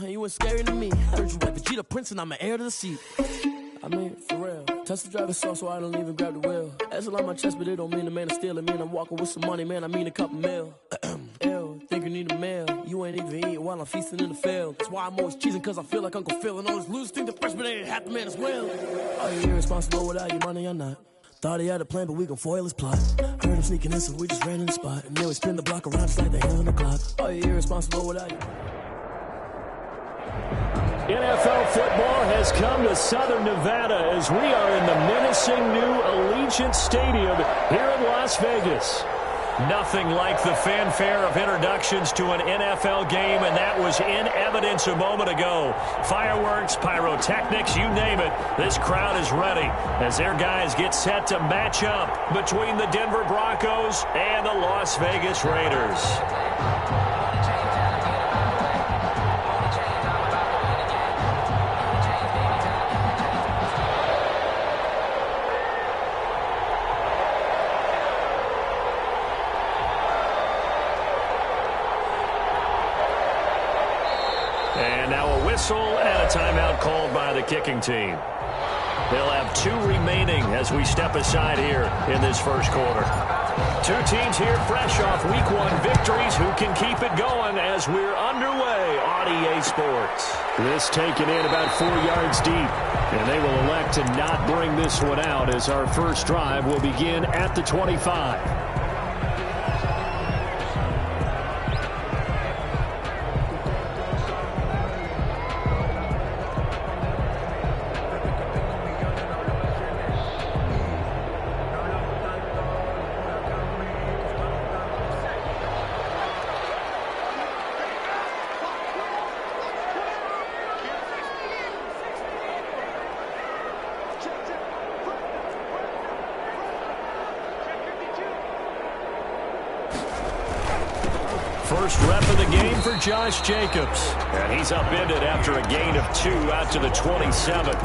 You ain't scary to me. Heard you like Vegeta Prince and I'm an heir to the seat. I mean, for real. Touch the driver's sauce so I don't even grab the wheel. That's on my chest, but it don't mean the man is stealing. Man, I'm walking with some money, man, I mean a couple mil. Ew, think you need a meal. You ain't even eating while I'm feasting in the field. That's why I'm always cheesing, cause I feel like Uncle Phil. And all those losers think the freshman ain't half the man as well. Are you irresponsible without your money or not? Thought he had a plan, but we gon' foil his plot. Heard him sneaking in, so we just ran in the spot. And then we spin the block around just like the hand on the clock. Are you irresponsible without you? NFL football has come to Southern Nevada as we are in the menacing new Allegiant Stadium here in Las Vegas. Nothing like the fanfare of introductions to an NFL game, and that was in evidence a moment ago. Fireworks, pyrotechnics, you name it. This crowd is ready as their guys get set to match up between the Denver Broncos and the Las Vegas Raiders. And now a whistle and a timeout called by the kicking team. They'll have 2 remaining as we step aside here in this first quarter. 2 teams here fresh off Week 1 victories. Who can keep it going as we're underway on EA Sports? This taken in about 4 yards deep. And they will elect to not bring this one out as our first drive will begin at the 25. First rep of the game for Josh Jacobs. And he's upended after a gain of 2 out to the 27.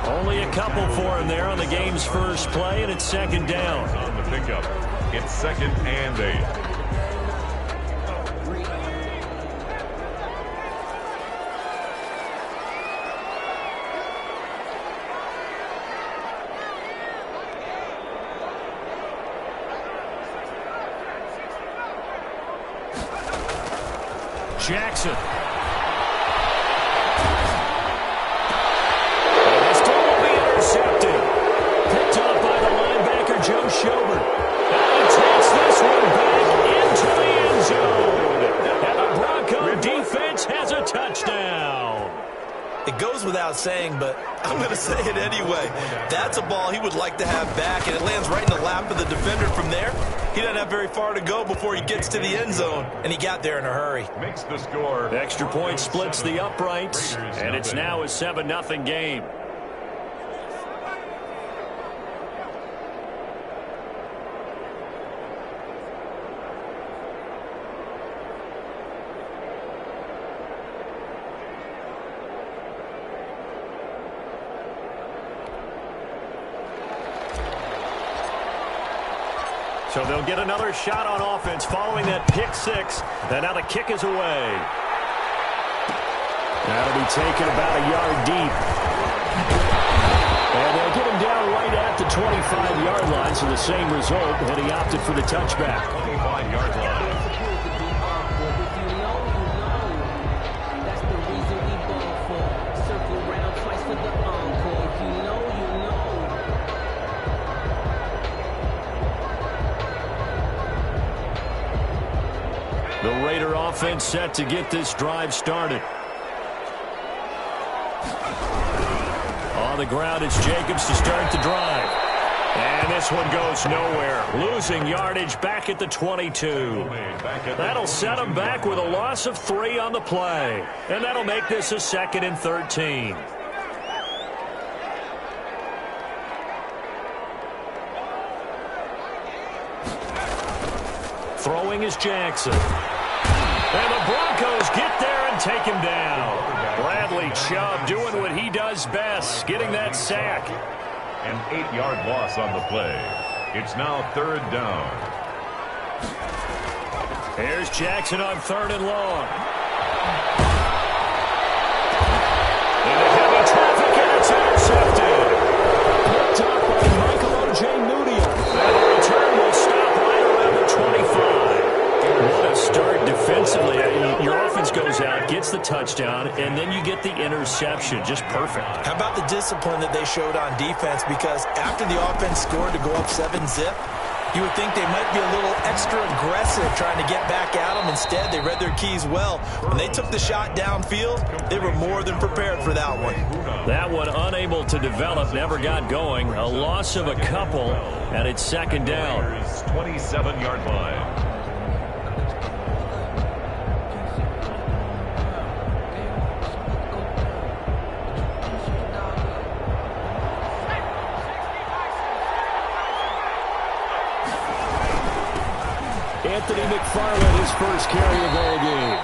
Only a couple for him there on the game's first play, and it's second down. On the pickup, it's 2nd and 8. Jackson. And this time will be intercepted. Picked up by the linebacker, Joe Schobert. And he takes this one back into the end zone. And the Bronco defense has a touchdown. It goes without saying, but I'm going to say it anyway. That's a ball he would like to have back, and it lands right in the lap of the defender from there. He doesn't have very far to go before he gets to the end zone, and he got there in a hurry. Makes the score. Extra point splits the uprights, and it's now a 7-0 game. So they'll get another shot on offense following that pick 6. And now the kick is away. That'll be taken about a yard deep. And they'll get him down right at the 25-yard line. So the same result, and he opted for the touchback. 25-yard line. The Raider offense set to get this drive started. On the ground, it's Jacobs to start the drive. And this one goes nowhere. Losing yardage back at the 22. That'll set him back with a loss of 3 on the play. And that'll make this a 2nd and 13. Throwing is Jackson. And the Broncos get there and take him down. Bradley Chubb doing what he does best, getting that sack. An 8-yard loss on the play. It's now 3rd down. Here's Jackson on 3rd and long. touchdown, and then you get the interception. Just perfect. How about the discipline that they showed on defense? Because after the offense scored to go up 7-zip, you would think they might be a little extra aggressive trying to get back at them. Instead, they read their keys well. When they took the shot downfield, they were more than prepared for that one. That one unable to develop, never got going. A loss of a couple, and it's second down. 27-yard line. Anthony McFarland, his first carry of all game.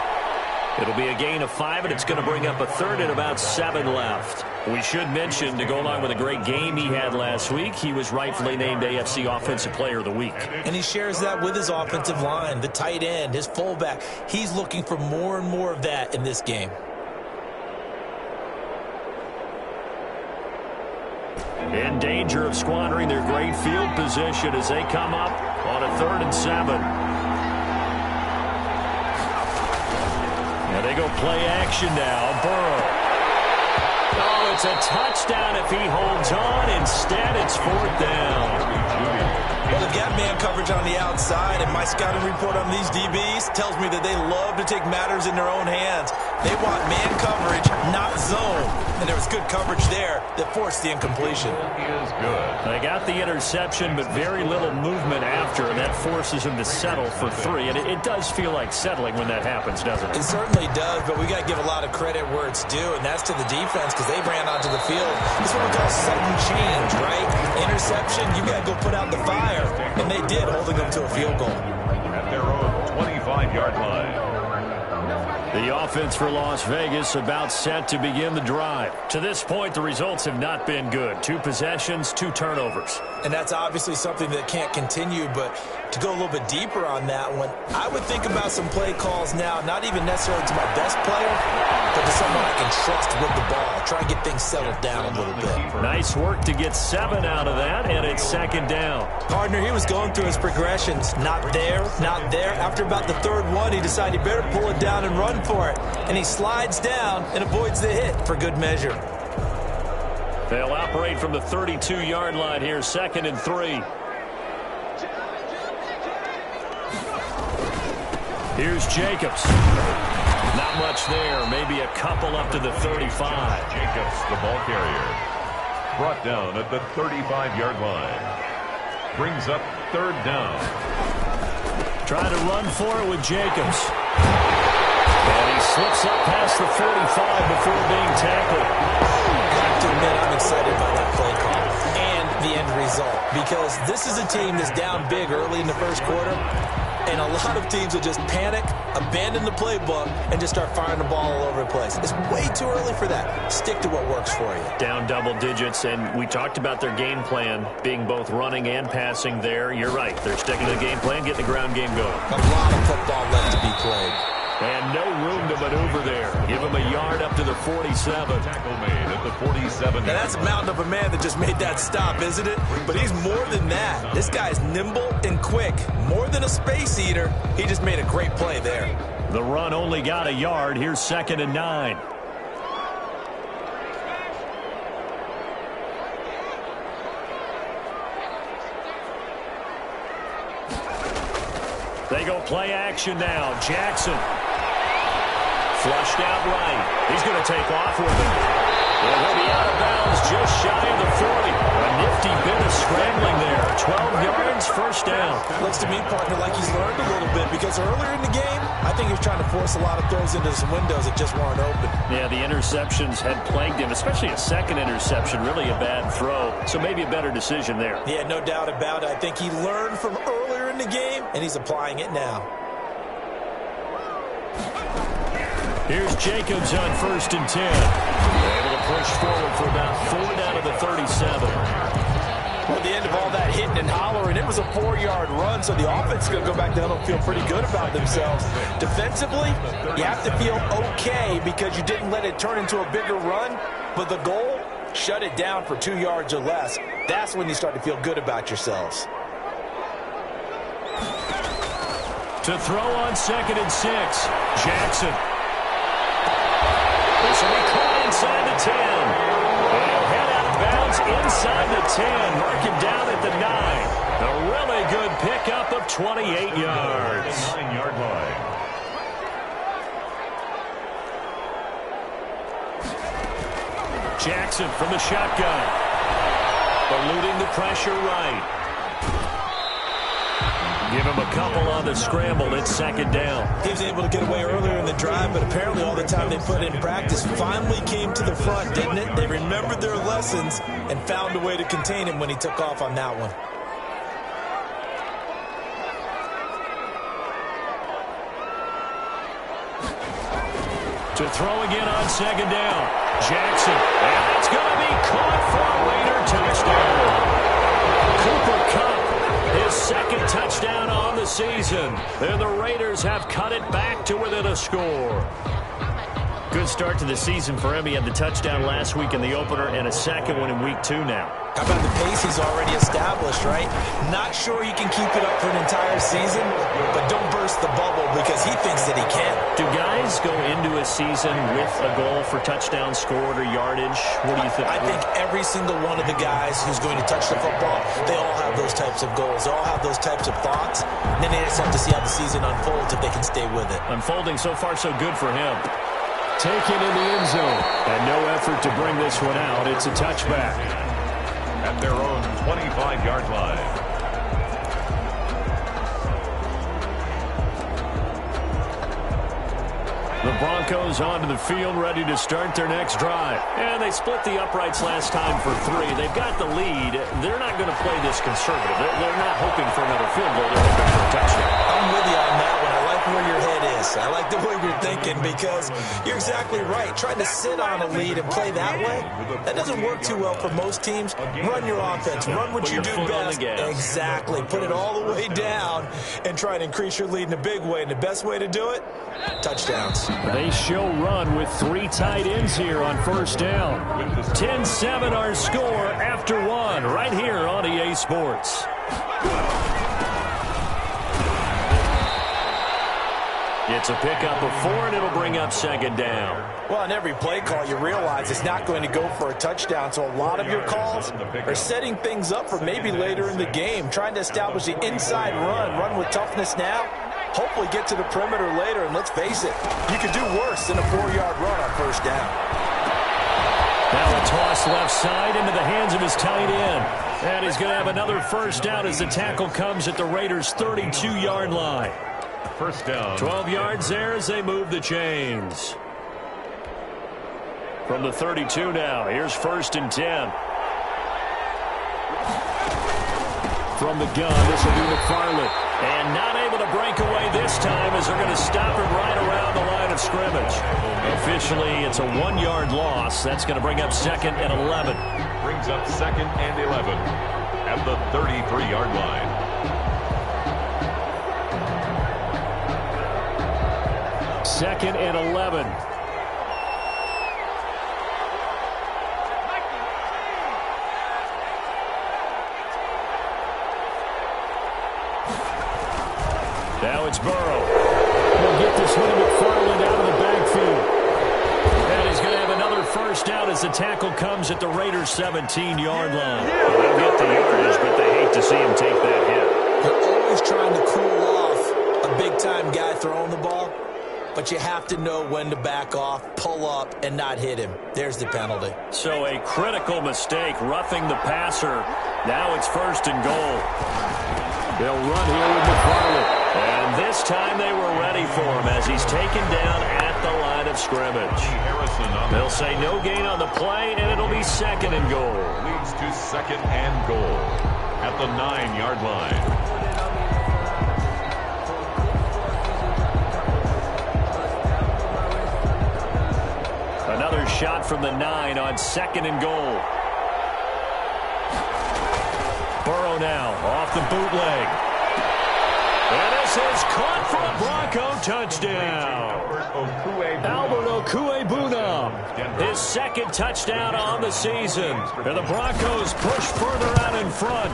It'll be a gain of 5, and it's going to bring up a third and about 7 left. We should mention, to go along with a great game he had last week, he was rightfully named AFC Offensive Player of the Week. And he shares that with his offensive line, the tight end, his fullback. He's looking for more and more of that in this game. In danger of squandering their great field position as they come up on a 3rd and 7. And they go play action now. Burrow. Oh, it's a touchdown if he holds on. Instead, it's 4th down. Well, they've got man coverage on the outside, and my scouting report on these DBs tells me that they love to take matters in their own hands. They want man coverage, not zone. And there was good coverage there that forced the incompletion. Is good. They got the interception, but very little movement after, and that forces him to settle for 3. And it does feel like settling when that happens, doesn't it? It certainly does, but we got to give a lot of credit where it's due, and that's to the defense because they ran onto the field. This is what we call sudden change, right? Interception, you got to go put out the fire, and they did, holding them to a field goal. At their own 25-yard line. The offense for Las Vegas about set to begin the drive. To this point, the results have not been good. 2 possessions, 2 turnovers. And that's obviously something that can't continue, but to go a little bit deeper on that one, I would think about some play calls now, not even necessarily to my best player, but to someone I can trust with the ball. Try and get things settled down a little bit. Nice work to get 7 out of that, and it's 2nd down. Partner, he was going through his progressions. Not there, not there. After about the 3rd one, he decided he better pull it down and run for it. And he slides down and avoids the hit for good measure. They'll operate from the 32-yard line here, 2nd and 3. Here's Jacobs. Not much there. Maybe a couple up to the 35. Jacobs, the ball carrier. Brought down at the 35-yard line. Brings up 3rd down. Trying to run for it with Jacobs. And he slips up past the 45 before being tackled. I have to admit, I'm excited by that play call and the end result, because this is a team that's down big early in the 1st quarter, and a lot of teams will just panic, abandon the playbook, and just start firing the ball all over the place. It's way too early for that. Stick to what works for you. Down double digits, and we talked about their game plan being both running and passing there. You're right. They're sticking to the game plan, getting the ground game going. A lot of football left to be played. And no room to maneuver there. Give him a yard up to the 47. Tackle made at the 47. Now that's a mountain of a man that just made that stop, isn't it? But he's more than that. This guy's nimble and quick. More than a space eater. He just made a great play there. The run only got a yard. Here's 2nd and 9. They go play action now. Jackson. Flushed out right. He's going to take off with it. He'll be out of bounds just shy of the 40. A nifty bit of scrambling there. 12 yards, 1st down. Looks to me, partner, like he's learned a little bit, because earlier in the game, I think he was trying to force a lot of throws into some windows that just weren't open. Yeah, the interceptions had plagued him, especially a 2nd interception. Really a bad throw. So maybe a better decision there. Yeah, no doubt about it. I think he learned from earlier in the game, and he's applying it now. Here's Jacobs on 1st and 10. They're able to push forward for about 4 down to the 37. Well, at the end of all that hitting and hollering, it was a 4-yard run, so the offense is going to go back down and feel pretty good about themselves. Defensively, you have to feel okay because you didn't let it turn into a bigger run, but the goal, shut it down for 2 yards or less. That's when you start to feel good about yourselves. To throw on 2nd and 6, Jackson. 10. They'll head out of bounds inside the 10. Mark him down at the 9. A really good pickup of 28 yards. 9-yard line. Jackson from the shotgun. Eluding the pressure right. Give him a couple on the scramble. It's second down. He was able to get away earlier in the drive, but apparently all the time they put in practice finally came to the front, didn't it? They remembered their lessons and found a way to contain him when he took off on that one. To throw again on second down. Jackson. And it's going to be caught for a Raider touchdown. Cooper Kupp, his second touchdown on the season. And the Raiders have cut it back to within a score. Good start to the season for him. He had the touchdown last week in the opener and a second one in week 2 now. How about the pace he's already established, right? Not sure he can keep it up for an entire season, but don't burst the bubble because he thinks that he can. Do guys go into a season with a goal for touchdown scored or yardage? What do you think? I think every single one of the guys who's going to touch the football, they all have those types of goals. They all have those types of thoughts. And then they just have to see how the season unfolds if they can stay with it. Unfolding so far so good for him. Taken in the end zone. And no effort to bring this one out. It's a touchback. At their own 25-yard line. The Broncos onto the field, ready to start their next drive. And they split the uprights last time for 3. They've got the lead. They're not going to play this conservative. They're not hoping for another field goal. They're hoping for a touchdown. I'm with you on that one. I like where your head is. I like the way you're thinking because you're exactly right. Trying to sit on a lead and play that way, that doesn't work too well for most teams. Run your offense. Run what you do best. Exactly. Put it all the way down and try to increase your lead in a big way. And the best way to do it, touchdowns. They show run with 3 tight ends here on first down. 10-7 our score after 1 right here on EA Sports. It's a pickup of 4, and it'll bring up second down. Well, on every play call, you realize it's not going to go for a touchdown, so a lot of your calls are setting things up for maybe later in the game, trying to establish the inside run with toughness now, hopefully get to the perimeter later, and let's face it, you could do worse than a 4-yard run on first down. Now a toss left side into the hands of his tight end. And he's going to have another first down as the tackle comes at the Raiders' 32-yard line. First down. 12 yards there as they move the chains. From the 32 now, here's 1st and 10. From the gun, this will be McFarland. And not able to break away this time as they're going to stop him right around the line of scrimmage. Officially, it's a 1-yard loss. That's going to bring up 2nd and 11. Brings up 2nd and 11 at the 33-yard line. Second and 11. Now it's Burrow. We'll get this one to McFarland out of the backfield. And he's going to have another first down as the tackle comes at the Raiders' 17-yard line. They'll get the yardage, but they hate to see him take that hit. You're always trying to cool off a big-time guy throwing the ball, but you have to know when to back off, pull up, and not hit him. There's the penalty. So a critical mistake, roughing the passer. Now it's 1st and goal. They'll run here with McFarland. And this time they were ready for him as he's taken down at the line of scrimmage. They'll say no gain on the play, and it'll be 2nd and goal. Leads to 2nd and goal at the 9-yard line. Another shot from the 9 on 2nd and goal. Burrow now off the bootleg. And this is caught for a Bronco touchdown. Albert Okwuegbunam, his 2nd touchdown on the season. And the Broncos push further out in front.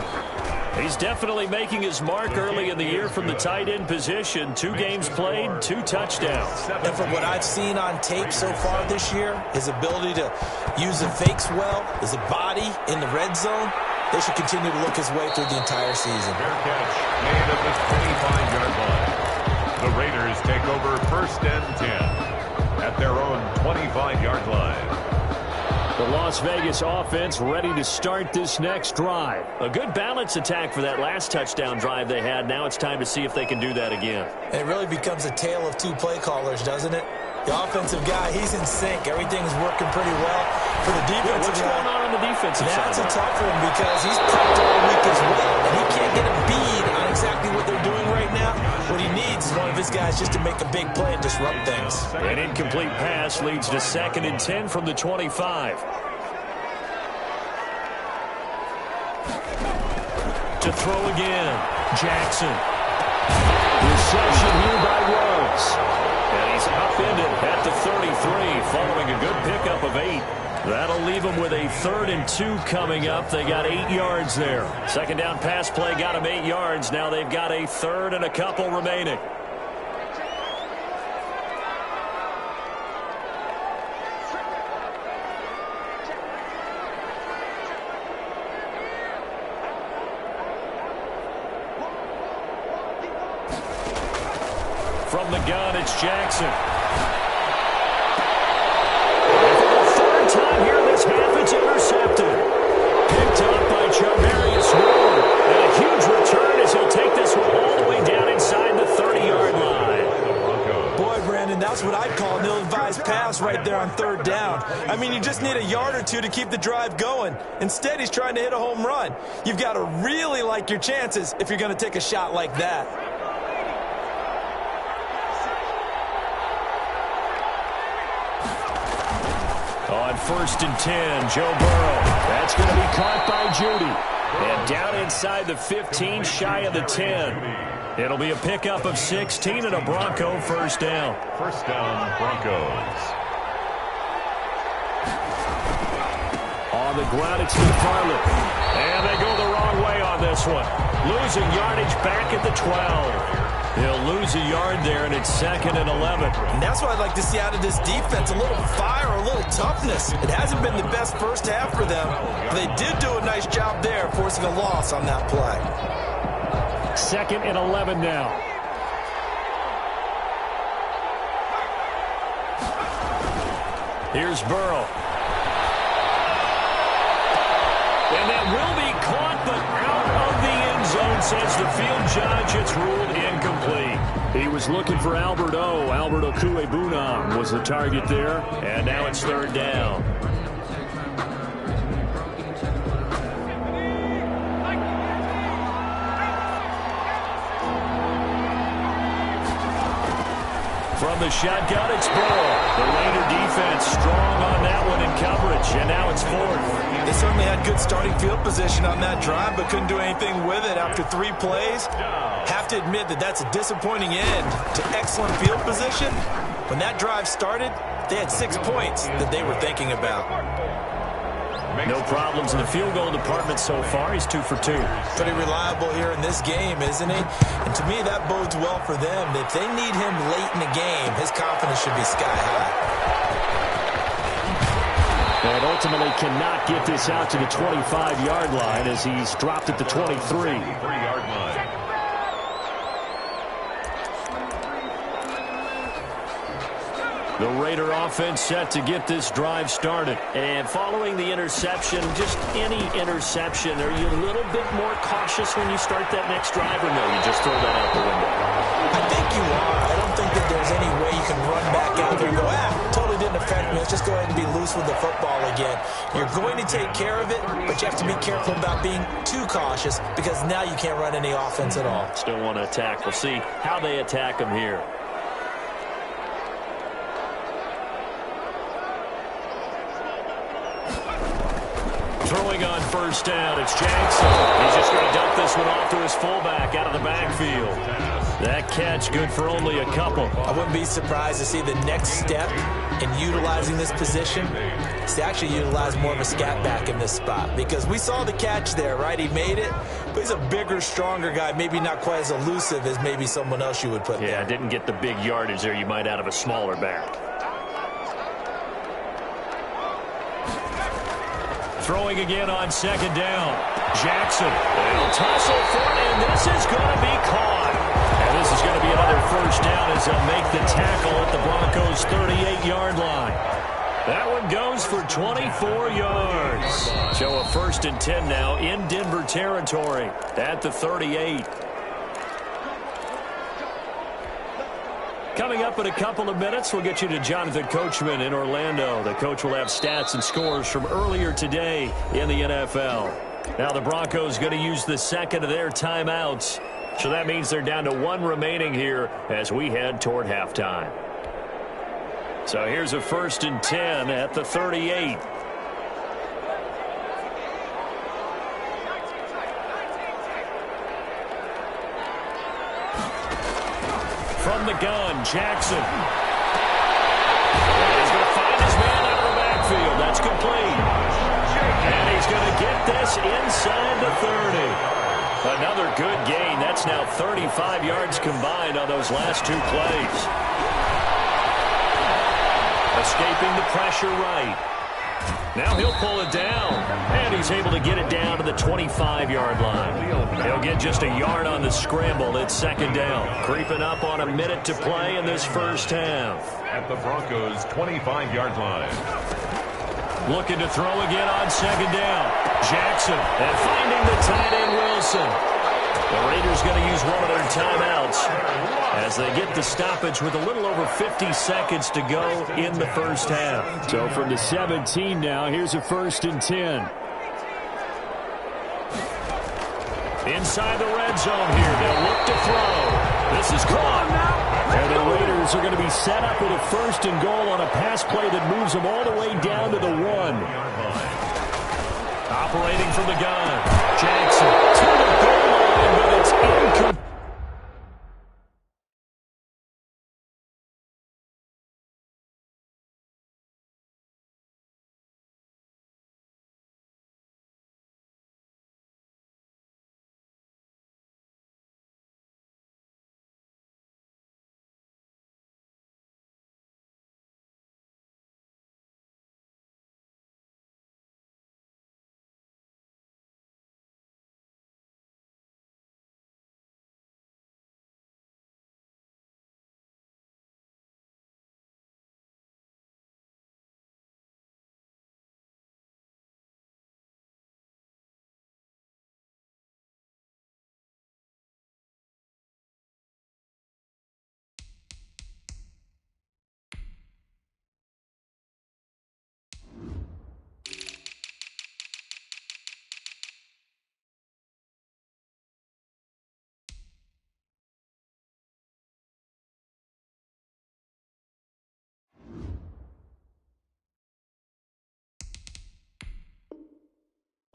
He's definitely making his mark early in the year from the tight end position. 2 games played, 2 touchdowns. And from what I've seen on tape so far this year, his ability to use the fakes well, his body in the red zone, they should continue to look his way through the entire season. Fair catch made at the 25-yard line. The Raiders take over 1st and 10 at their own 25-yard line. The Las Vegas offense ready to start this next drive. A good balance attack for that last touchdown drive they had. Now it's time to see if they can do that again. It really becomes a tale of 2 play callers, doesn't it? The offensive guy, he's in sync. Everything's working pretty well. For the defensive what's going on the defensive side? That's a tough one because he's prepped all week as well, and he can't get a bead on exactly what they're doing right now. What he needs is one of his guys just to make a big play and disrupt things. An incomplete pass leads to 2nd and 10 from the 25. To throw again, Jackson. Reception here by Rhodes. And he's upended at the 33 following a good pickup of 8. That'll leave them with a 3rd and 2 coming up. They got 8 yards there. 2nd down pass play got them 8 yards. Now they've got a 3rd and a couple remaining. From the gun, it's Jackson. And for the 3rd time here this half, it's intercepted. Picked up by Charvarius Ward. And a huge return as he'll take this one all the way down inside the 30-yard line. Boy, Brandon, that's what I'd call an ill-advised pass right there on 3rd down. I mean, you just need a yard or 2 to keep the drive going. Instead, he's trying to hit a home run. You've got to really like your chances if you're going to take a shot like that. On 1st and 10, Joe Burrow. That's going to be caught by Judy. And down inside the 15, shy of the 10. It'll be a pickup of 16 and a Bronco 1st down. 1st down, Broncos. On the ground, it's McFarland. And they go the wrong way on this one. Losing yardage back at the 12. He'll lose a yard there, and it's 2nd and 11. And that's what I'd like to see out of this defense, a little fire, a little toughness. It hasn't been the best first half for them, but they did do a nice job there, forcing a loss on that play. 2nd and 11 now. Here's Burrow. And that will be caught, but out of the end zone, says the field judge. It's ruled incomplete. He was looking for Albert O. Albert Okuebunam was the target there, and now it's 3rd down. From the shotgun, it's Burrow. The Raider defense strong on that one in coverage, and now it's 4th. They certainly had good starting field position on that drive, but couldn't do anything with it after 3 plays. Have to admit that that's a disappointing end to excellent field position. When that drive started, they had 6 points that they were thinking about. No problems in the field goal department so far. He's 2 for 2. Pretty reliable here in this game, isn't he? And to me, that bodes well for them. If they need him late in the game, his confidence should be sky high. And ultimately cannot get this out to the 25-yard line as he's dropped at the 23. 3-yard line. The Raider offense set to get this drive started. And following the interception, just any interception, are you a little bit more cautious when you start that next drive, or no, you just throw that out the window? I think you are. I don't think that there's any way you can run back out there and go, totally didn't affect me. Let's just go ahead and be loose with the football again. You're going to take care of it, but you have to be careful about being too cautious because now you can't run any offense at all. Still want to attack. We'll see how they attack him here. Throwing on 1st down, it's Jackson. He's just going to dump this one off to his fullback out of the backfield. That catch good for only a couple. I wouldn't be surprised to see the next step in utilizing this position is to actually utilize more of a scat back in this spot, because we saw the catch there, right? He made it, but he's a bigger, stronger guy, maybe not quite as elusive as maybe someone else you would put there. Yeah, didn't get the big yardage there you might out of a smaller back. Throwing again on second down. Jackson. They'll tussle for it, and this is going to be caught. And this is going to be another first down as they'll make the tackle at the Broncos' 38-yard line. That one goes for 24 yards. So a 1st and 10 now in Denver territory at the 38. Coming up in a couple of minutes, we'll get you to Jonathan Coachman in Orlando. The coach will have stats and scores from earlier today in the NFL. Now the Broncos going to use the second of their timeouts. So that means they're down to 1 remaining here as we head toward halftime. So here's a 1st and 10 at the 38. From the gun, Jackson. He's going to find his man out of the backfield. That's complete. And he's going to get this inside the 30. Another good gain. That's now 35 yards combined on those last 2 plays. Escaping the pressure right. Now he'll pull it down, and he's able to get it down to the 25-yard line. He'll get just a yard on the scramble. It's 2nd down. Creeping up on a minute to play in this first half. At the Broncos' 25-yard line. Looking to throw again on 2nd down. Jackson, and finding the tight end Wilson. The Raiders going to use one of their timeouts as they get the stoppage with a little over 50 seconds to go in the first half. So from the 17 now, here's a 1st and 10. Inside the red zone here. They'll look to throw. This is caught. And the Raiders are going to be set up with a 1st and goal on a pass play that moves them all the way down to the 1. Operating from the gun. Jackson to the goal line, but it's incomplete.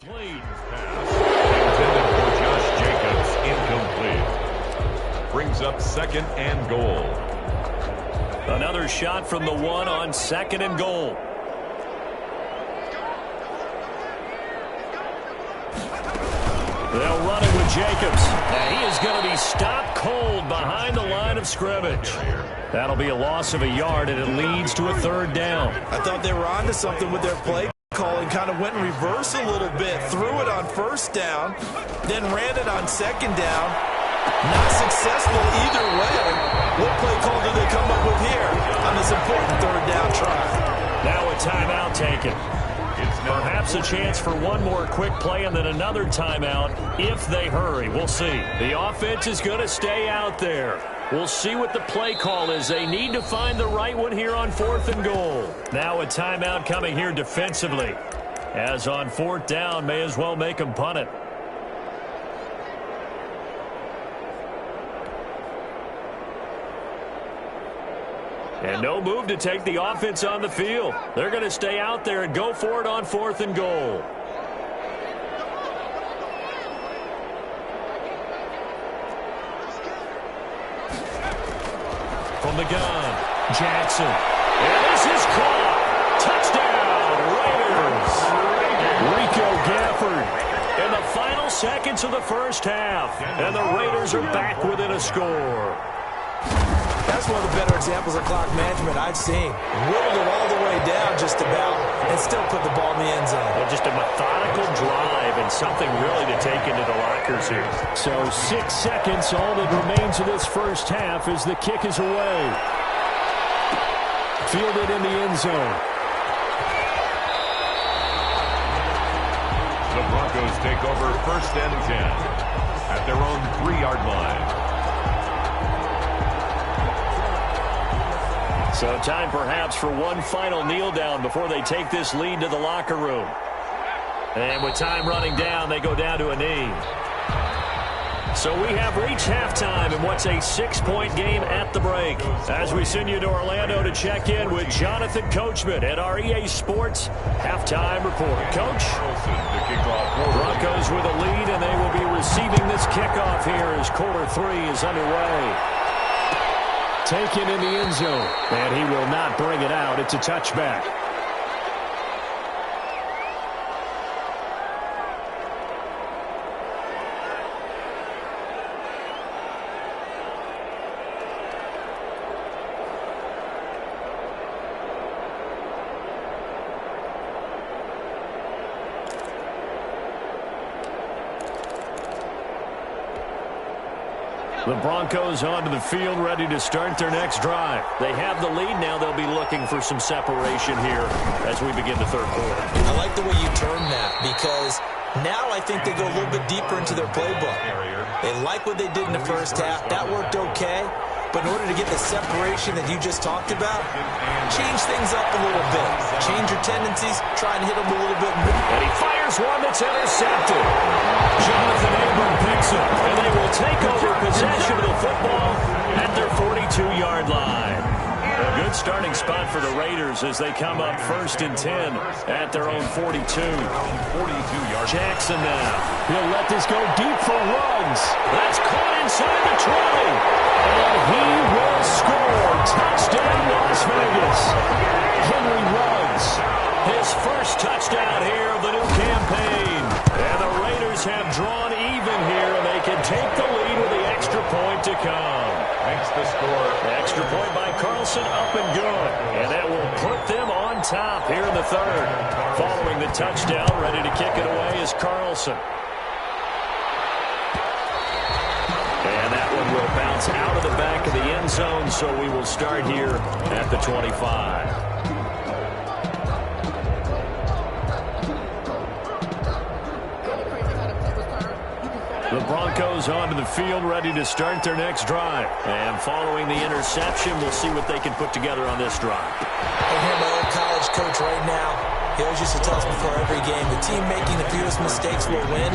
Intended for Josh Jacobs, incomplete. Brings up 2nd and goal. Another shot from the 1 on 2nd and goal. They'll run it with Jacobs. And he is going to be stopped cold behind the line of scrimmage. That'll be a loss of a yard, and it leads to a 3rd down. I thought they were onto something with their play calling, kind of went in reverse a little bit, threw it on 1st down, then ran it on 2nd down. Not successful either way. What play call do they come up with here on this important 3rd down try? Now a timeout taken. Perhaps a chance for one more quick play and then another timeout if they hurry. We'll see. The offense is going to stay out there. We'll see what the play call is. They need to find the right one here on 4th and goal. Now a timeout coming here defensively. As on 4th down, may as well make them punt it. And no move to take the offense on the field. They're going to stay out there and go for it on 4th and goal. from the gun. Jackson. And this is caught. Touchdown, Raiders. Rico Gafford in the final seconds of the first half. And the Raiders are back within a score. That's one of the better examples of clock management I've seen. Whittled it all the way down just about and still put the ball in the end zone. Well, just a methodical drive and something really to take into the lockers here. So 6 seconds, all that remains of this first half as the kick is away. Fielded in the end zone. The Broncos take over 1st and 10 at their own 3-yard line. So time perhaps for one final kneel down before they take this lead to the locker room. And with time running down, they go down to a knee. So we have reached halftime in what's a 6-point game at the break. As we send you to Orlando to check in with Jonathan Coachman at our EA Sports Halftime Report. Coach? Broncos with a lead, and they will be receiving this kickoff here as quarter 3 is underway. Taken in the end zone, and he will not bring it out. It's a touchback. The Broncos onto the field, ready to start their next drive. They have the lead now. They'll be looking for some separation here as we begin the third quarter. I like the way you term that because now I think they go a little bit deeper into their playbook. They like what they did in the first half. That worked okay. But in order to get the separation that you just talked about, change things up a little bit. Change your tendencies. Try and hit them a little bit more. And he fires one that's intercepted. Jonathan Abram picks it, and they will take over possession of the football at their 42-yard line. A good starting spot for the Raiders as they come up 1st and 10 at their own 42. Jackson now. He'll let this go deep for Ruggs. That's caught inside the 20. And he will score. Touchdown, Las Vegas. Henry Ruggs, his first touchdown here of the new campaign. And the Raiders have drawn even here, and they can take the lead with the extra point to come. Makes the score. Extra point by Carlson, up and good. And that will put them on top here in the third. Following the touchdown, ready to kick it away is Carlson. And that one will bounce out of the back of the end zone, so we will start here at the 25. The Broncos onto the field, ready to start their next drive. And following the interception, we'll see what they can put together on this drive. I hear my old college coach right now. He always used to tell us before every game, the team making the fewest mistakes will win.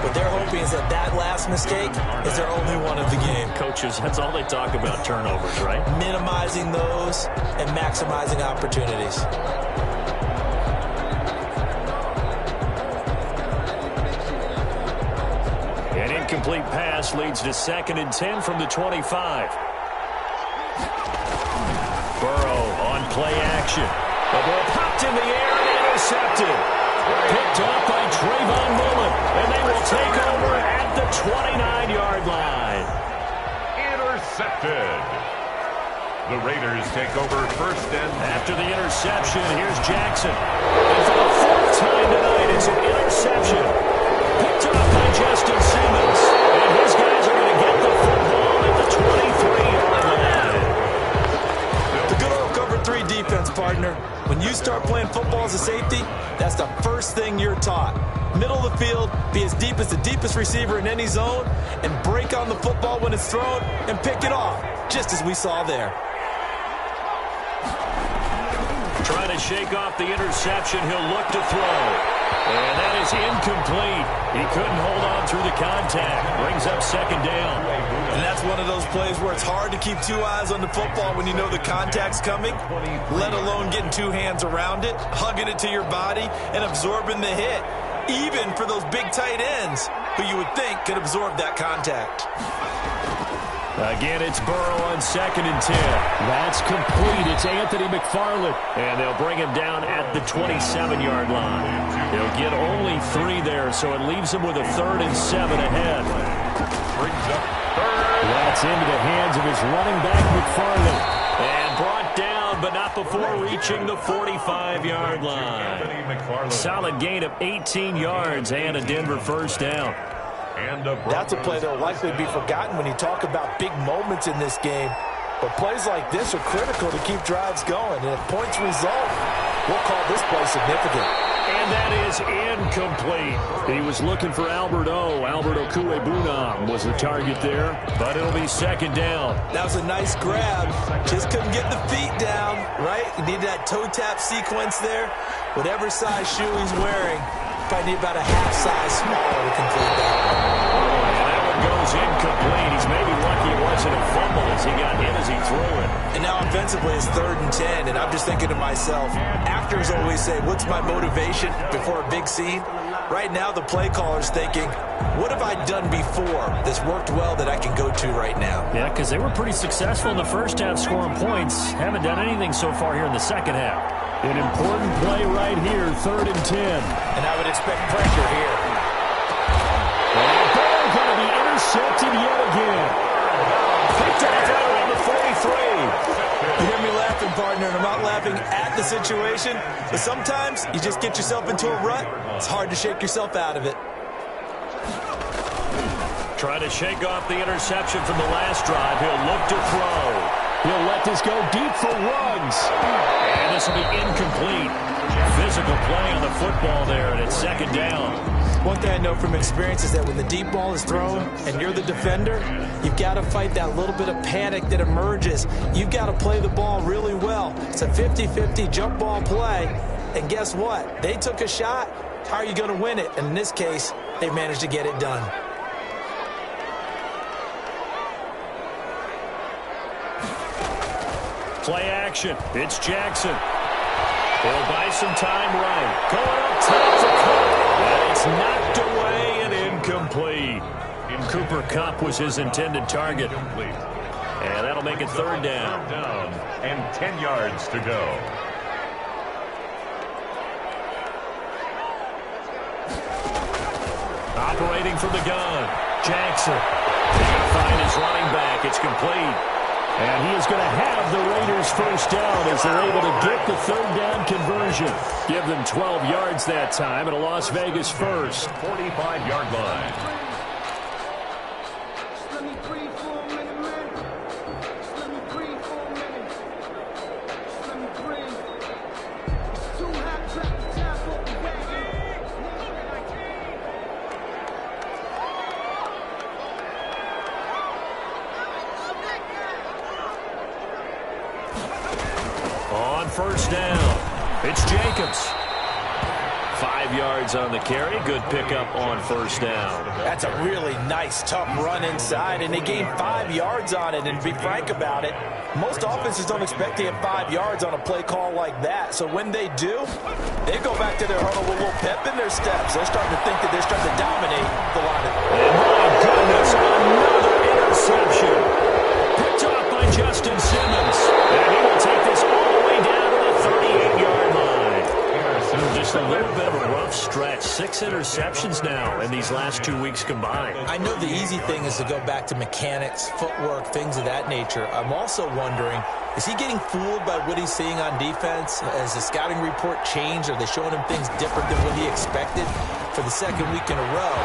What they're hoping is that that last mistake is their only one of the game. Coaches, that's all they talk about, turnovers, right? Minimizing those and maximizing opportunities. An incomplete pass leads to 2nd and 10 from the 25. Burrow on play action. The ball popped in the air and intercepted. Picked off by Trayvon Mullen. And they will take over at the 29-yard line. Intercepted. The Raiders take over 1st and... After the interception, here's Jackson. And for the 4th time tonight, it's an interception. Picked off by Justin Simmons. And his guys are going to get the football at the 23-yard line. The good old cover 3 defense, partner. When you start playing football as a safety, that's the first thing you're taught. Middle of the field, be as deep as the deepest receiver in any zone, and break on the football when it's thrown and pick it off, just as we saw there. Trying to shake off the interception, he'll look to throw. And that is incomplete. He couldn't hold on through the contact. Brings up 2nd down. And that's one of those plays where it's hard to keep 2 eyes on the football when you know the contact's coming, let alone getting 2 hands around it, hugging it to your body, and absorbing the hit. Even for those big tight ends who you would think could absorb that contact. Again, it's Burrow on 2nd and 10. That's complete. It's Anthony McFarland. And they'll bring him down at the 27-yard line. He'll get only 3 there, so it leaves him with a 3rd and 7 ahead. Brings up 3rd. That's into the hands of his running back, McFarland. And brought down, but not before reaching the 45-yard line. Solid gain of 18 yards and a Denver first down. That's a play that will likely be forgotten when you talk about big moments in this game. But plays like this are critical to keep drives going. And if points result, we'll call this play significant. And that is incomplete. He was looking for Albert Okuebunam was the target there, but it'll be 2nd down. That was a nice grab. Just couldn't get the feet down, right? You need that toe tap sequence there. Whatever size shoe he's wearing, probably need about a half size smaller to complete that. And that one goes incomplete. He's maybe lucky it wasn't a fumble as he got hit as he threw it. And now offensively it's 3rd and 10, and I'm just thinking to myself, actors always say, what's my motivation before a big scene? Right now the play caller's thinking, what have I done before that's worked well that I can go to right now? Yeah, because they were pretty successful in the first half scoring points. Haven't done anything so far here in the second half. An important play right here, 3rd and 10. And I would expect pressure here. And they're going to be intercepted yet again. Picked off right around the 43. You hear me laughing, partner, and I'm not laughing at the situation, but sometimes you just get yourself into a rut. It's hard to shake yourself out of it. Trying to shake off the interception from the last drive. He'll look to throw. He'll let this go deep for Ruggs. And this will be incomplete. Physical play on the football there, and it's 2nd down. One thing I know from experience is that when the deep ball is thrown and you're the defender, you've got to fight that little bit of panic that emerges. You've got to play the ball really well. It's a 50-50 jump ball play. And guess what? They took a shot. How are you going to win it? And in this case, they managed to get it done. Play action. It's Jackson. He'll buy some time right. Going up top for Kupp. And it's knocked away and incomplete. Cooper Kupp was his intended target. And that'll make it 3rd down. And 10 yards to go. Operating from the gun. Jackson. He's going to find his running back. It's complete. And he is going to have the Raiders first down as they're able to get the 3rd down conversion. Give them 12 yards that time and a Las Vegas first. 45-yard line. First down. It's Jacobs. 5 yards on the carry. Good pickup on first down. That's a really nice, tough run inside, and they gained 5 yards on it. And to be frank about it, most offenses don't expect to get 5 yards on a play call like that. So when they do, they go back to their huddle with a little pep in their steps. They're starting to think that they're starting to dominate the line. And my goodness, another interception. Picked off by Justin Simmons. And he will take this all the way down to the 38-yard line. Just a little bit of a rough stretch. 6 interceptions now in these last 2 weeks combined. I know the easy thing is to go back to mechanics, footwork, things of that nature. I'm also wondering, is he getting fooled by what he's seeing on defense? Has the scouting report changed? Are they showing him things different than what he expected for the 2nd week in a row?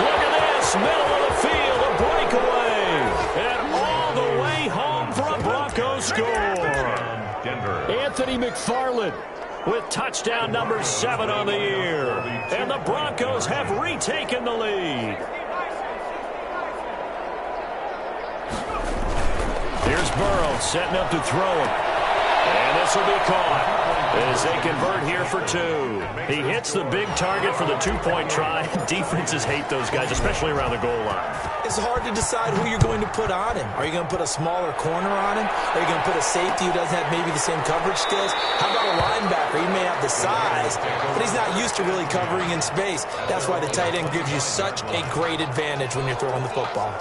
Look at this, middle of the field, a breakaway. And all the way home for a Broncos score. Anthony McFarland with touchdown number 7 on the year. And the Broncos have retaken the lead. Here's Burrow setting up to throw him. And this will be caught as they convert here for 2. He hits the big target for the 2-point try. Defenses hate those guys, especially around the goal line. It's hard to decide who you're going to put on him. Are you going to put a smaller corner on him? Are you going to put a safety who doesn't have maybe the same coverage skills? How about a linebacker? He may have the size, but he's not used to really covering in space. That's why the tight end gives you such a great advantage when you're throwing the football.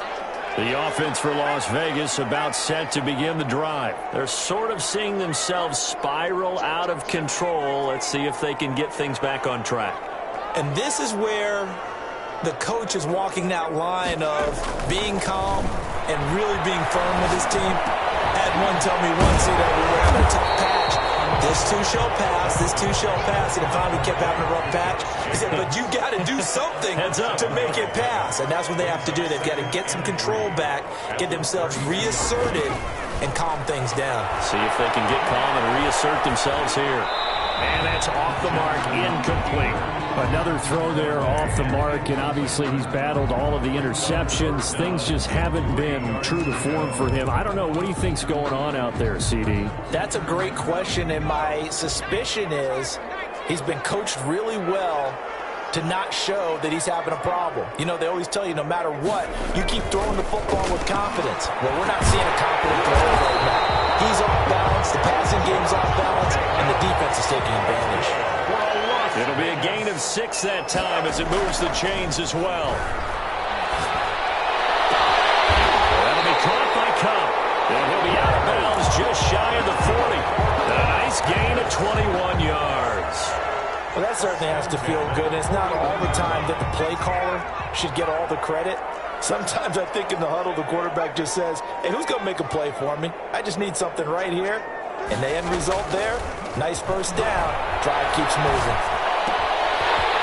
The offense for Las Vegas about set to begin the drive. They're sort of seeing themselves spiral out of control. Let's see if they can get things back on track. And this is where the coach is walking that line of being calm and really being firm with his team. I had one tell me once, we were having a tough patch. This too shall pass, this too shall pass. And finally kept having a rough patch. He said, but you got to do something to make it pass. And that's what they have to do. They've got to get some control back, get themselves reasserted, and calm things down. See if they can get calm and reassert themselves here. And that's off the mark, incomplete. Another throw there off the mark, and obviously he's battled all of the interceptions. Things just haven't been true to form for him. I don't know. What do you think's going on out there, CD? That's a great question, and my suspicion is he's been coached really well to not show that he's having a problem. You know, they always tell you no matter what, you keep throwing the football with confidence. Well, we're not seeing a confident thrower right now. He's off balance, the passing game's off balance, and the defense is taking advantage. It'll be a gain of 6 that time as it moves the chains as well. That'll be caught by Cup. And he'll be out of bounds just shy of the 40. A nice gain of 21 yards. Well, that certainly has to feel good. And it's not all the time that the play caller should get all the credit. Sometimes I think in the huddle, the quarterback just says, hey, who's going to make a play for me? I just need something right here. And the end result there, nice first down. Drive keeps moving.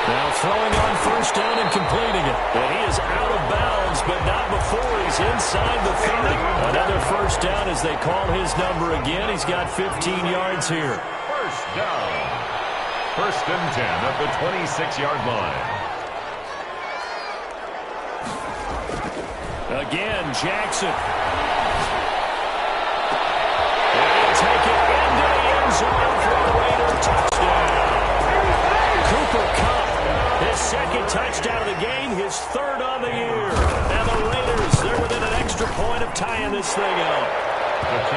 Now throwing on first down and completing it. And he is out of bounds, but not before he's inside the 30. Another first down as they call his number again. He's got 15 yards here. First down. First and 10 at the 26-yard line. Again, Jackson. And he'll take it into the end zone for a Raider touchdown. Cooper Kupp, his second touchdown of the game, his third on the year. And the Raiders, they're within an extra point of tying this thing up.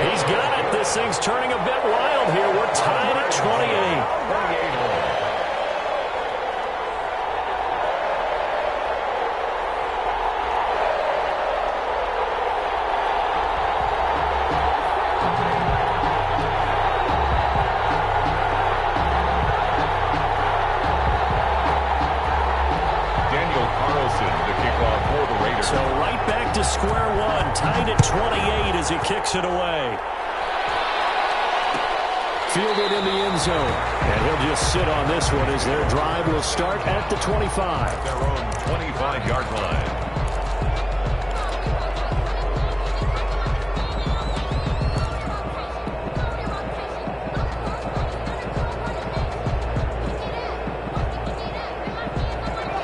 He's got it. This thing's turning a bit wild here. We're tied at 28. So right back to square one, tied at 28 as he kicks it away. Fielded in the end zone. And he'll just sit on this one as their drive will start at the 25. Their own 25-yard line.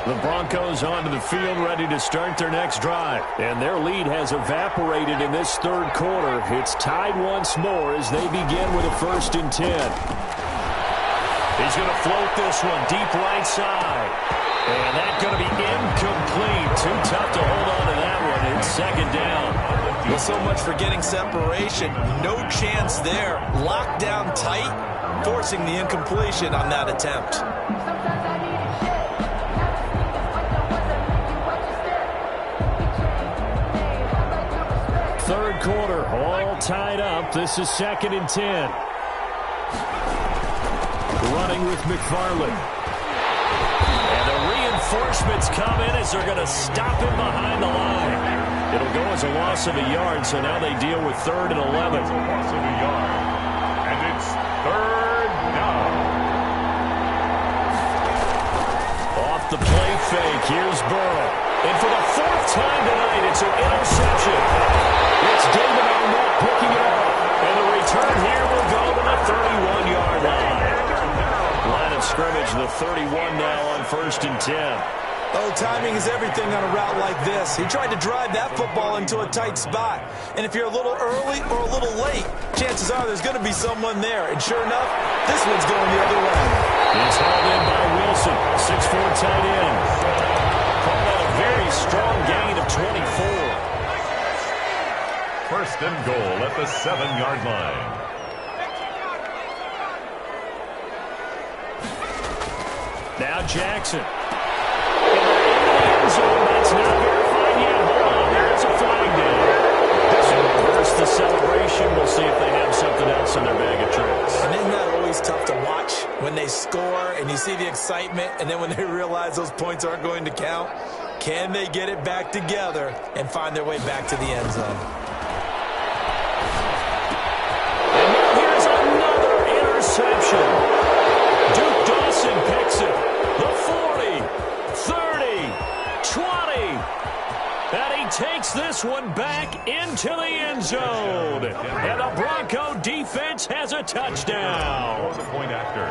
The Broncos onto the field ready to start their next drive. And their lead has evaporated in this third quarter. It's tied once more as they begin with a 1st and 10. He's going to float this one deep right side. And that's going to be incomplete. Too tough to hold on to that one. It's 2nd down. Well, so much for getting separation. No chance there. Locked down tight, forcing the incompletion on that attempt. Third quarter, all tied up. This is 2nd and 10. Running with McFarland. And the reinforcements come in as they're going to stop him behind the line. It'll go as a loss of a yard, so now they deal with 3rd and 11. It's a loss of a yard. And it's 3rd down. Off the play fake, here's Burrow. And for the 4th time tonight, it's an interception. It's David Arnett picking it up. And the return here will go to the 31-yard line. Line of scrimmage, the 31 now on 1st and 10. Oh, timing is everything on a route like this. He tried to drive that football into a tight spot. And if you're a little early or a little late, chances are there's going to be someone there. And sure enough, this one's going the other way. It's hauled in by Wilson, 6'4" tight end. Called out a very strong gain of 24. 1st and goal at the 7-yard line. Now Jackson. In the end zone, that's not verified yet. Hold on, there is a flag down. possession. We'll see if they have something else in their bag of tricks. And isn't that always tough to watch when they score and you see the excitement, and then when they realize those points aren't going to count? Can they get it back together and find their way back to the end zone? And now here's another interception. Duke Dawson picks it. The 40, 30, 20. And he takes this one back into the end zone. And the Bronco defense has a touchdown. The point after.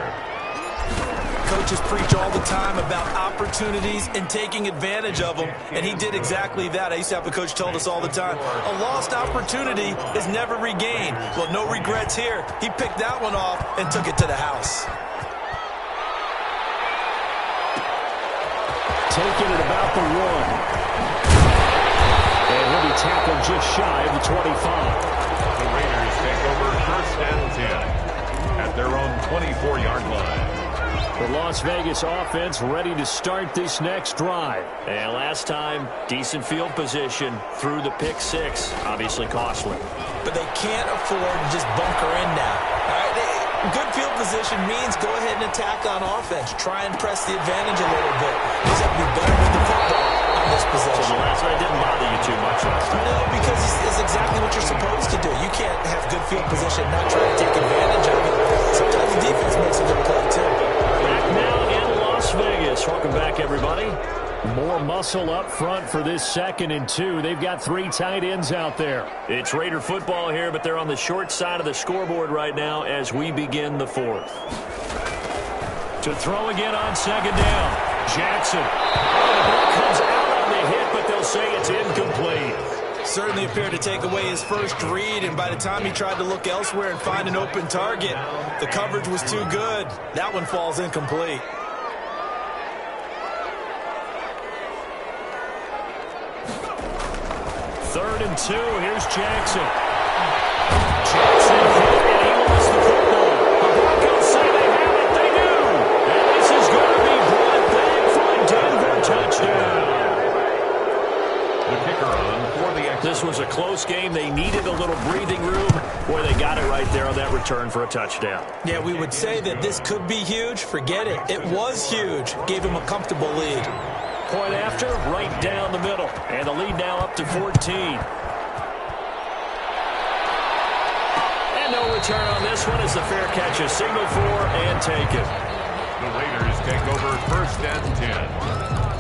Coaches preach all the time about opportunities and taking advantage of them, and he did exactly that. I used to have a coach tell us all the time, a lost opportunity is never regained. Well, no regrets here. He picked that one off and took it to the house. Taking it about the 1. And he'll be tackled just shy of the 25. The Raiders take over 1st and 10 at their own 24-yard line. The Las Vegas offense ready to start this next drive. And last time, decent field position through the pick 6. Obviously costly. But they can't afford to just bunker in now. All right, good field position means go ahead and attack on offense. Try and press the advantage a little bit. You just have to be better with the football on this possession. So the last night didn't bother you too much last time. No, because it's exactly what you're supposed to do. You can't have good field position and not try to take advantage of it. Sometimes the defense makes a good play, too. Back now in Las Vegas. Welcome back, everybody. More muscle up front for this 2nd and 2. They've got 3 tight ends out there. It's Raider football here, but they're on the short side of the scoreboard right now as we begin the 4th. To throw again on 2nd down. Jackson. The ball comes out on the hit, but they'll say it's incomplete. Certainly appeared to take away his first read, and by the time he tried to look elsewhere and find an open target, the coverage was too good. That one falls incomplete. Third and 2. Here's Jackson. Jackson hit, and he lost the football. The Broncos say they have it. They do. And this is going to be brought back for a Denver touchdown. The kicker on for the extra. This was a close game. They needed a little breathing room. Boy, they got it right there on that return for a touchdown. Yeah, we would say that this could be huge. Forget it. It was huge. Gave him a comfortable lead. Point after, right down the middle. And the lead now up to 14. And no return on this one as the fair catch is signaled for and taken. The Raiders take over 1st and 10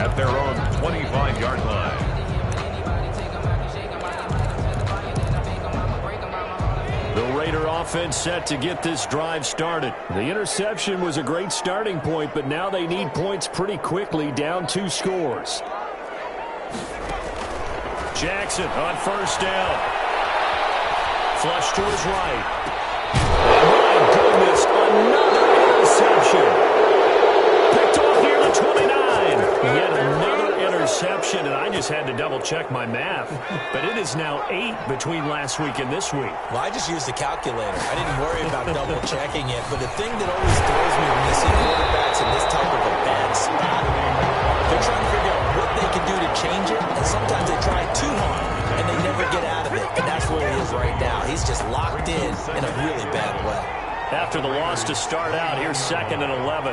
at their own 25-yard line. The Raider offense set to get this drive started. The interception was a great starting point, but now they need points pretty quickly, down 2 scores. Jackson on 1st down. Flush to his right. My goodness, another interception. Picked off near the 29. Yet another interception, and I just had to double-check my math. But it is now 8 between last week and this week. Well, I just used the calculator. I didn't worry about double-checking it. But the thing that always throws me when you see quarterbacks in this type of a bad spot, they're trying to figure out what they can do to change it. And sometimes they try too hard, and they never get out of it. And that's where he is right now. He's just locked in a really bad way. After the loss to start out, here's 2nd and 11.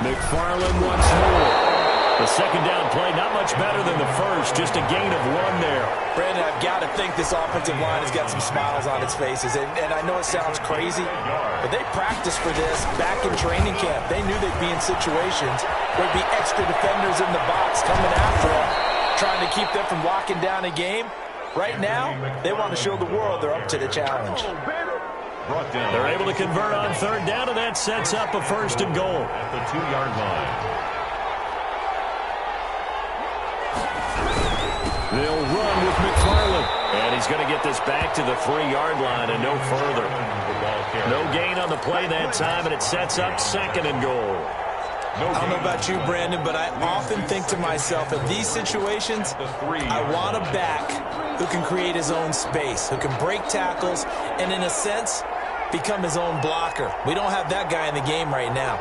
McFarland once more. The 2nd down play, not much better than the first, just a gain of 1 there. Brandon, I've got to think this offensive line has got some smiles on its faces. And I know it sounds crazy, but they practiced for this back in training camp. They knew they'd be in situations where there'd be extra defenders in the box coming after them, trying to keep them from locking down a game. Right now, they want to show the world they're up to the challenge. They're able to convert on 3rd down, and that sets up a 1st and goal. At the 2-yard line. They'll run with McFarland. And he's going to get this back to the 3-yard line and no further. No gain on the play that time, and it sets up 2nd and goal. I don't know about you, Brandon, but I often think to myself, in these situations, I want a back who can create his own space, who can break tackles, and in a sense, become his own blocker. We don't have that guy in the game right now.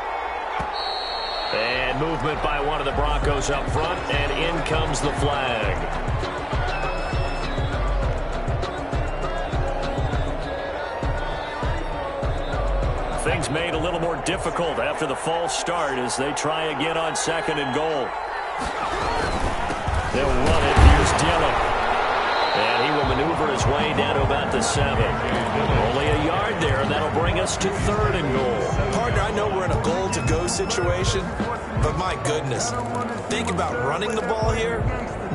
And movement by one of the Broncos up front, and in comes the flag. things made a little more difficult after the false start as they try again on 2nd and goal. They'll run it. Here's Dillon. And he will maneuver his way down to about the 7. Only a yard there, and that'll bring us to 3rd and goal. Partner, I know we're in a goal-to-go situation, but my goodness, think about running the ball here.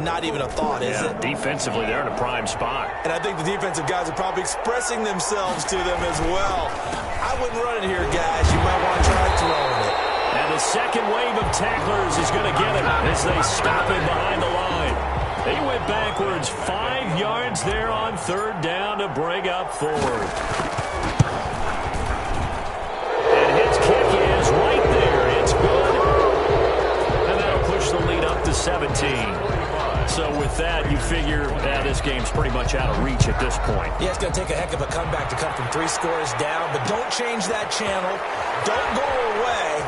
Not even a thought, is it? Defensively, they're in a prime spot. And I think the defensive guys are probably expressing themselves to them as well. I wouldn't run it here, guys. You might want to try throwing it. And the second wave of tacklers is going to get him as they stop him behind the line. He went backwards 5 yards there on 3rd down to bring up 4th. And his kick is right there. It's good. And that'll push the lead up to 17. So with that, you figure this game's pretty much out of reach at this point. Yeah, it's going to take a heck of a comeback to come from 3 scores down, but don't change that channel. Don't go away.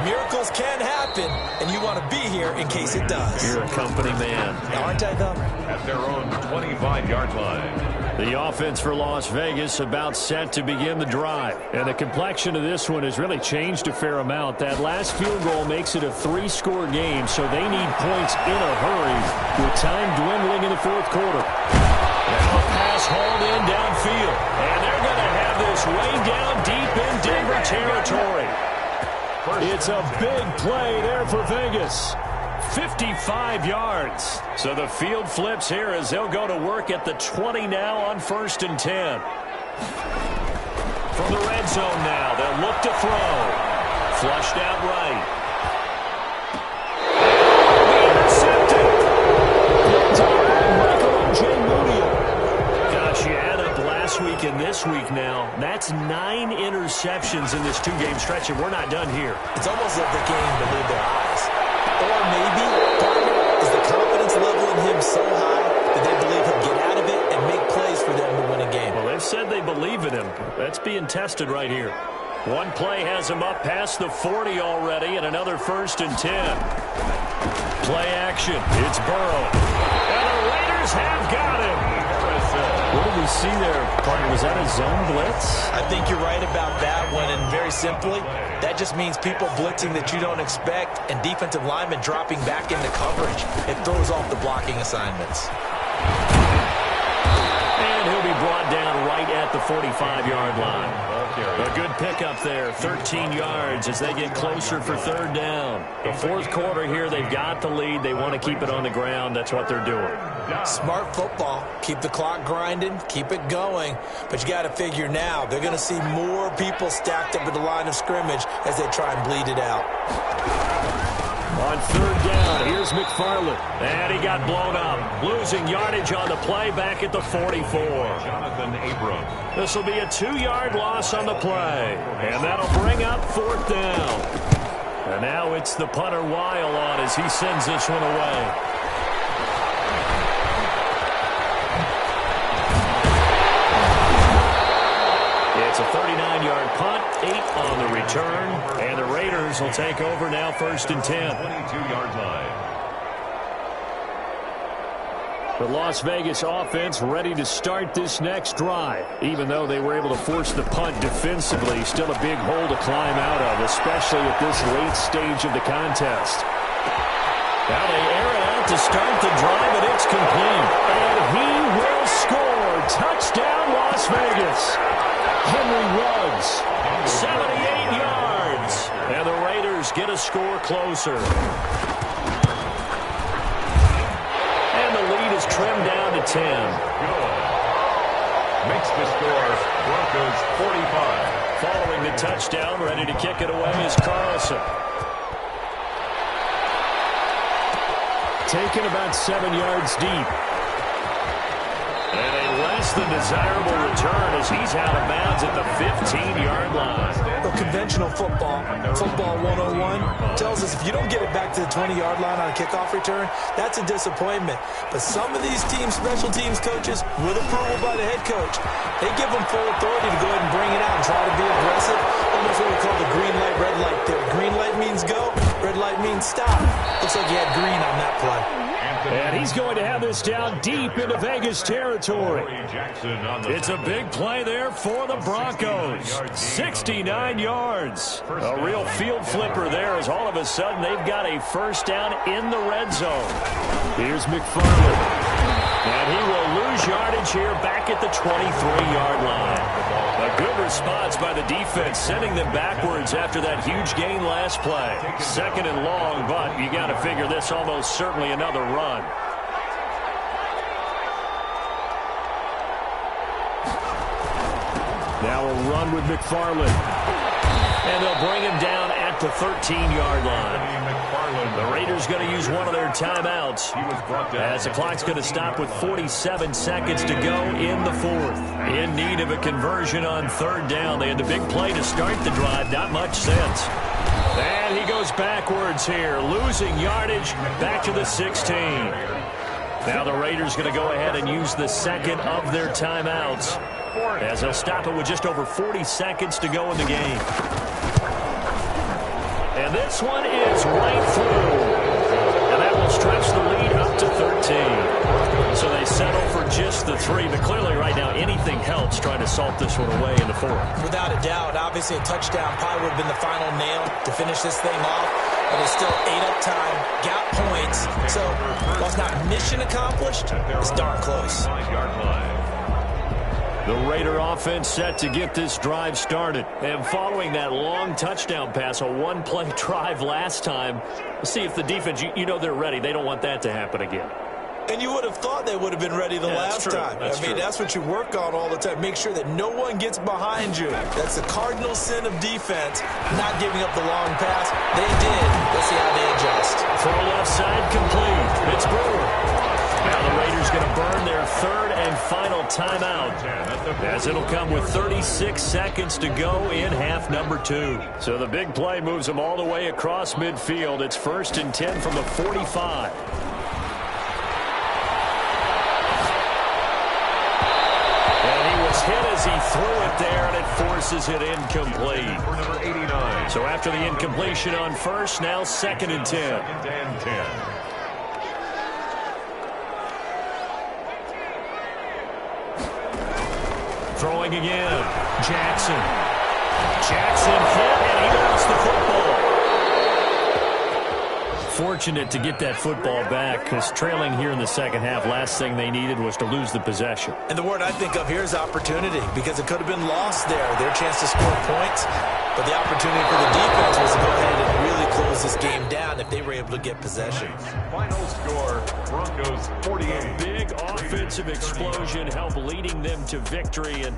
Miracles can happen, and you want to be here in case it does. You're a company man. Aren't I, though? At their own 25-yard line. The offense for Las Vegas about set to begin the drive. And the complexion of this one has really changed a fair amount. That last field goal makes it a 3-score game, so they need points in a hurry with time dwindling in the 4th quarter. Now a pass hauled in downfield. And they're going to have this way down deep in Denver territory. It's a big play there for Vegas. 55 yards. So the field flips here as they'll go to work at the 20 now on 1st and 10. From the red zone now, they'll look to throw. Flushed out right. Intercepted. Gosh, you add up last week and this week now. That's 9 interceptions in this 2-game stretch, and we're not done here. It's almost like they can't even believe their eyes. Or maybe, partner, is the confidence level in him so high that they believe he'll get out of it and make plays for them to win a game? Well, they've said they believe in him. That's being tested right here. One play has him up past the 40 already, and another 1st and 10. Play action. It's Burrow. And the Raiders have got him. What did we see there, partner? Was that a zone blitz? I think you're right about that one, and very simply, that just means people blitzing that you don't expect and defensive linemen dropping back into coverage. It throws off the blocking assignments. And he'll be brought down right at the 45-yard line. A good pickup there, 13 yards as they get closer for 3rd down. The 4th quarter here, they've got the lead. They want to keep it on the ground. That's what they're doing. Smart football. Keep the clock grinding. Keep it going. But you got to figure now, they're going to see more people stacked up at the line of scrimmage as they try and bleed it out. On 3rd down, here's McFarland. And he got blown up. Losing yardage on the play back at the 44. Jonathan Abram. This will be a 2-yard loss on the play. And that'll bring up 4th down. And now it's the punter Weil on as he sends this one away. It's a 39-yard punt, 8 on the return, and the Raiders will take over now 1st and 10. 22-yard line. The Las Vegas offense ready to start this next drive. Even though they were able to force the punt defensively, still a big hole to climb out of, especially at this late stage of the contest. Now they air it out to start the drive, and it's complete. And he will score. Touchdown, Las Vegas. Henry Ruggs, 78 yards. And the Raiders get a score closer. And the lead is trimmed down to 10. Good. Makes the score Broncos 45. Following the touchdown, ready to kick it away is Carlson. Taken about 7 yards deep. And a less than desirable return as he's out of bounds at the 15-yard line. Well, conventional football 101, tells us if you don't get it back to the 20-yard line on a kickoff return, that's a disappointment. But some of these teams, special teams coaches, with approval by the head coach, they give them full authority to go ahead and bring it out and try to be aggressive. Almost what we call the green light, red light theory. Green light means go, red light means stop. Looks like you had green on that play. And And he's going to have this down deep into Vegas territory. It's a big play there for the Broncos. 69 yards. A real field flipper there as all of a sudden they've got a first down in the red zone. Here's McFarland. And he will lose yardage here back at the 23-yard line. A good response by the defense, sending them backwards after that huge gain last play. Second and long, but you got to figure this almost certainly another run. Now a run with McFarland. And they'll bring him down at the 13-yard line. The Raiders going to use one of their timeouts as the clock's going to stop with 47 seconds to go in the fourth. In need of a conversion on third down. They had the big play to start the drive. Not much sense. And he goes backwards here, losing yardage back to the 16. Now the Raiders going to go ahead and use the second of their timeouts as they'll stop it with just over 40 seconds to go in the game. And this one is right through. And that will stretch the lead up to 13. So they settle for just the 3. But clearly right now anything helps trying to salt this one away in the fourth. Without a doubt. Obviously a touchdown probably would have been the final nail to finish this thing off. But it's still ate up time. Got points. So while it's not mission accomplished, it's darn close. The Raider offense set to get this drive started. And following that long touchdown pass, a one-play drive last time, let's see if the defense, you know they're ready. They don't want that to happen again. And you would have thought they would have been ready the last time. I mean, that's what you work on all the time. Make sure that no one gets behind you. That's the cardinal sin of defense, not giving up the long pass. They did. Let's see how they adjust. Throw left side complete. It's Brewer. Now the Raiders going to burn their third and final timeout as it'll come with 36 seconds to go in half number 2. So the big play moves them all the way across midfield. It's 1st and 10 from the 45. Hit as he threw it there, and it forces it incomplete. So after the incompletion on first, now 2nd and 10. Throwing again. Jackson hit, and he lost the football. Fortunate to get that football back because trailing here in the second half, last thing they needed was to lose the possession. And the word I think of here is opportunity because it could have been lost there. Their chance to score points, but the opportunity for the defense was to go ahead and really close this game down if they were able to get possession. Final score, Broncos 48. Big offensive explosion helped leading them to victory, and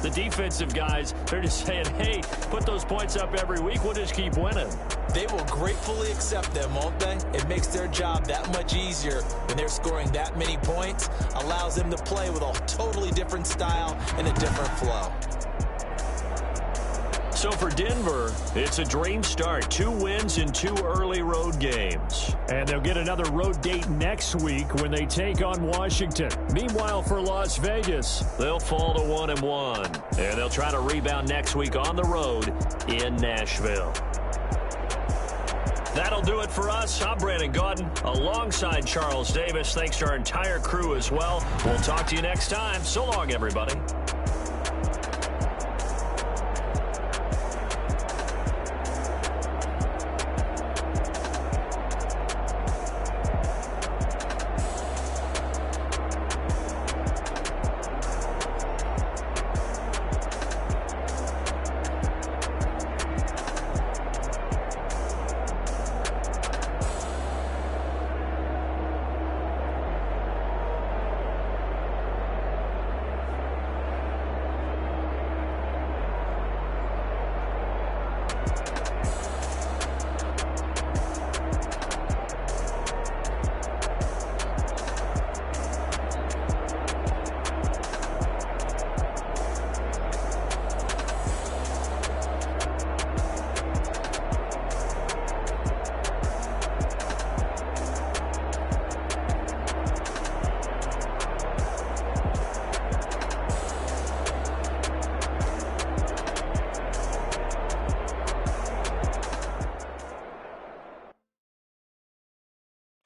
the defensive guys, they're just saying, hey, put those points up every week, we'll just keep winning. They will gratefully accept them, won't they? It makes their job that much easier when they're scoring that many points. Allows them to play with a totally different style and a different flow. So for Denver, it's a dream start. 2 wins in 2 early road games. And they'll get another road date next week when they take on Washington. Meanwhile, for Las Vegas, they'll fall to 1-1. And they'll try to rebound next week on the road in Nashville. That'll do it for us. I'm Brandon Gaudin alongside Charles Davis. Thanks to our entire crew as well. We'll talk to you next time. So long, everybody.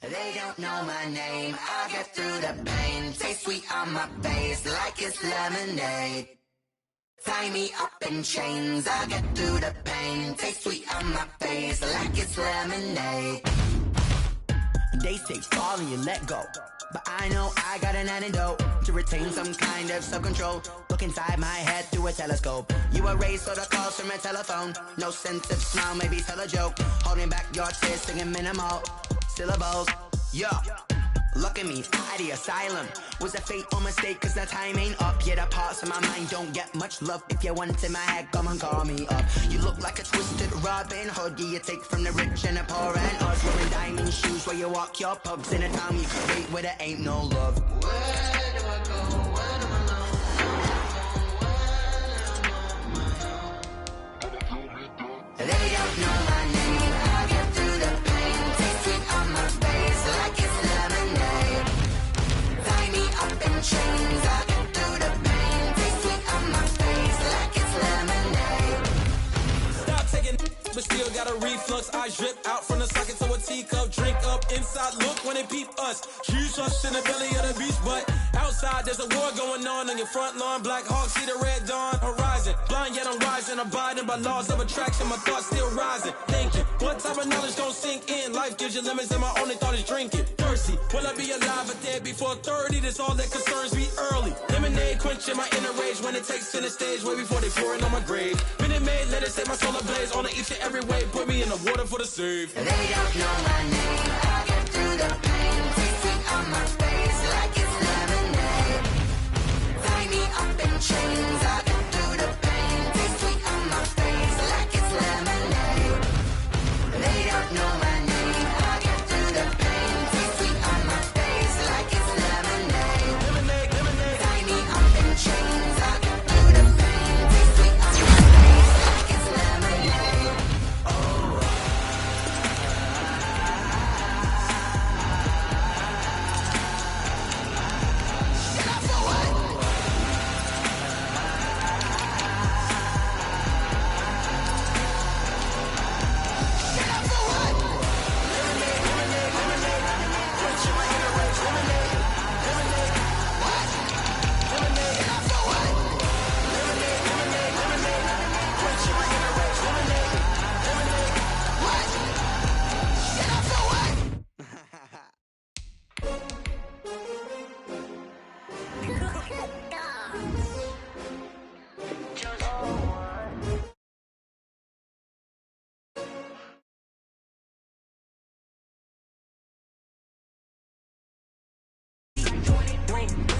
They don't know my name, I get through the pain. Taste sweet on my face like it's lemonade. Tie me up in chains, I get through the pain. Taste sweet on my face like it's lemonade. They say fall and you let go, but I know I got an antidote to retain some kind of self-control. Look inside my head through a telescope. You erase all the calls from a telephone. No sense of smile, maybe tell a joke. Holding back your tears, singing minimal syllables. Yeah, look at me, at the asylum. Was a fate or mistake, cause the time ain't up. Yet the parts of my mind don't get much love. If you want in my head, come and call me up. You look like a twisted Robin Hood. You take from the rich and the poor and us. Wearing diamond shoes where you walk your pugs. In a town you create where there ain't no love. Where do I go? Where do I know? They don't know my name, I get through the pain. Taste sweet on my face like it's lemonade. Tie me up in chains, I get through the pain. Taste sweet on my face like it's lemonade. Stop taking, but still got a reflux. I drip out from the socket to a teacup. Drink up inside, look when they peep us. Shoes us in the belly of the beach, but outside there's a war going on your front lawn. Black Hawk, see the red dawn horizon. Blind yet I'm rising, abiding by laws of attraction. My thoughts still rising, thinking what type of knowledge don't sink in. Life gives you limits and my only thought is drinking. Thirsty, will I be alive or dead before 30? That's all that concerns me early. Lemonade quenching my inner rage when it takes center stage way before they pour it on my grave. Minute Maid, let it set my soul ablaze on each and every way. Put me in the water for the save. They don't know my name, I get through the pain. Taste sweet on my face like it's lemonade. Tie me up in chains, I get through the pain. Taste sweet on my face like it's lemonade. They don't know my name, I get through the pain. Taste sweet on my face like it's lemonade. Lemonade, lemonade. Tie me up in chains, I get through the pain. Taste sweet on my face like it's lemonade.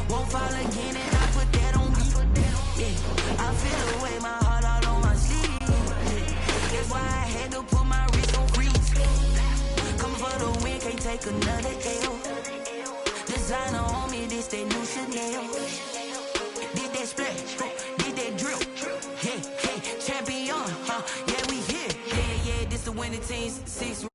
Won't fall again and I put that on me. Yeah, I feel the way my heart out on my sleeve. Yeah, that's why I had to put my wrist on freeze. Come for the win, can't take another L. Designer on me, this that new Chanel. Did that splash, did that drill. Yeah, champion, yeah, we here. Yeah, this the winning teams, 6